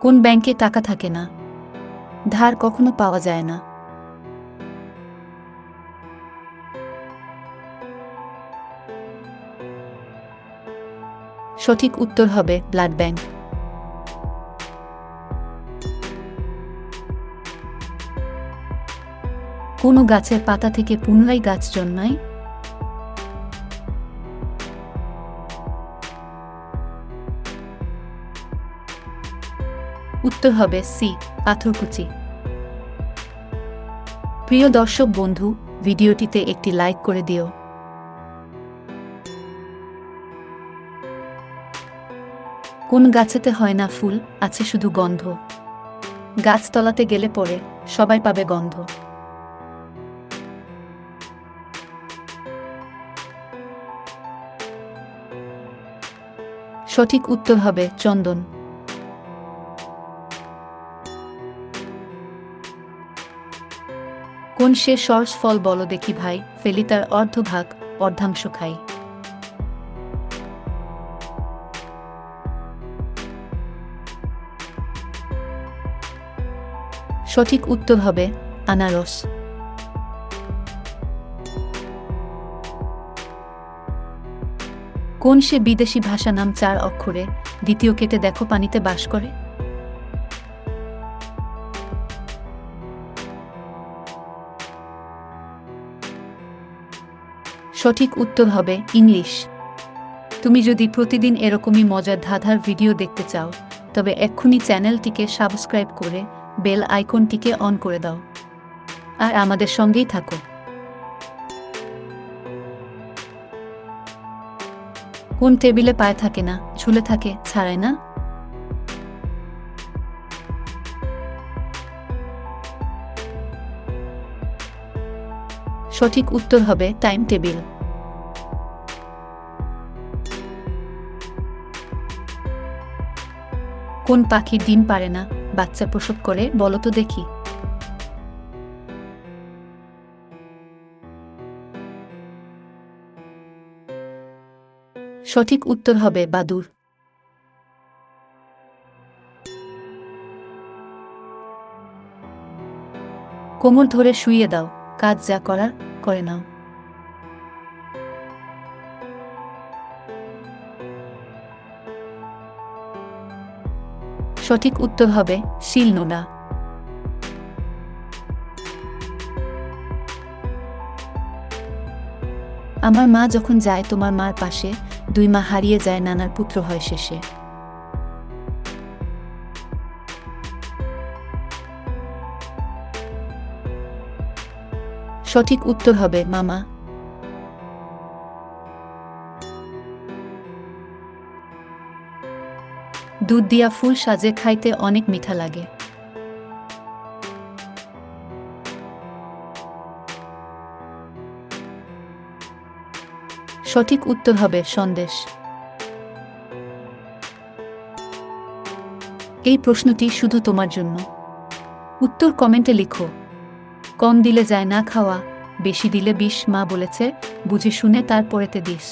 কোন ব্যাংকে টাকা থাকে না? ধার কখনো পাওয়া যায় না। সঠিক উত্তর হবে ব্লাড ব্যাংক। কোনো গাছের পাতা থেকে পুনরায় গাছ জন্মায়? উত্তর হবে সি, পাথরকুচি। প্রিয় দর্শক বন্ধু, ভিডিওটিতে একটি লাইক করে দিও। কোন গাছেতে হয় না ফুল, আছে শুধু গন্ধ? গাছতলাতে গেলে পরে সবাই পাবে গন্ধ। সঠিক উত্তর হবে চন্দন। কোন সে সর্স ফল বলো দেখি ভাই, ফেলি তার অর্ধভাগ, অর্ধাংশ খাই? সঠিক উত্তর হবে আনারস। কোন সে বিদেশি ভাষা নাম 4 অক্ষরে, দ্বিতীয় কেটে দেখো পানিতে বাস করে? সঠিক উত্তর হবে ইংলিশ। তুমি যদি প্রতিদিন এরকমই মজার ধাঁধার ভিডিও দেখতে চাও, তবে এক্ষুনি চ্যানেলটিকে সাবস্ক্রাইব করে বেল আইকনটিকে অন করে দাও আর আমাদের সঙ্গেই থাকো। কোন টেবিলে পায়ে থাকে না, ঝুলে থাকে, ছাড়ায় না? সঠিক উত্তর হবে টাইম টেবিল। কোন পাখি ডিম পারে না, বাচ্চা প্রসব করে, বলো তো দেখি? সঠিক উত্তর হবে বাদুড়। কোমর ধরে শুইয়ে দাও, কাজ যা করার করে নাও। সঠিক উত্তর হবে শিলনোড়া। আমার মা যখন যায় তোমার মার পাশে, 2 মা হারিয়ে যায় নানার পুত্র হয় শেষে। সঠিক উত্তর হবে মামা। দুধ দিয়া ফুল সাজে, খাইতে অনেক মিঠা লাগে। সঠিক উত্তর হবে সন্দেশ। এই প্রশ্নটি শুধু তোমার জন্য। উত্তর কমেন্টে লিখো। কম দিলে যায় না খাওয়া, বেশি দিলে বিষ, মা বলেছে, বুঝে শুনে তারপরেতে দিস।